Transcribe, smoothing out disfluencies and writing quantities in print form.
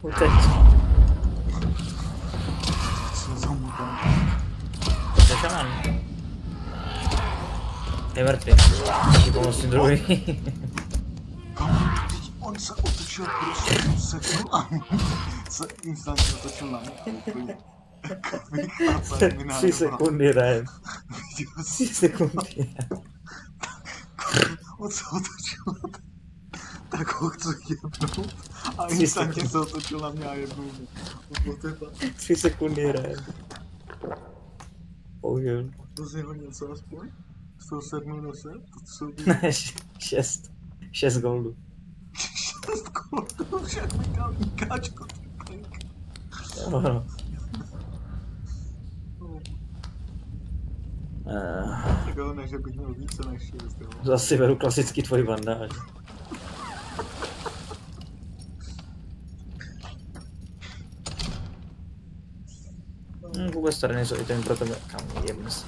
Uteč. Jsem zamotal. To je šaman. Je mrtvý. Můžu pomoct druhý. On se otočil prostě sekund a se instantně otočil na mě. Vychápal mi na 3 sekundy rajem. 3 sekundy. On se otočil, tak ho chci jebnout a instantně se otočil na mě a jebnul mě. 3 sekundy rajem. Bohužel. To z něho něco aspoň? Z toho 7 do 7? To jsou Ne, 6. 6 goldů. 6 goldů, však mi dal Mikáčko. Jo, no. Tak ale ne, že bych měl více než 6, jo. Zase beru klasický tvoj bandáž. Vůbec tady nejsou itemy pro tebe. Kam jebne se.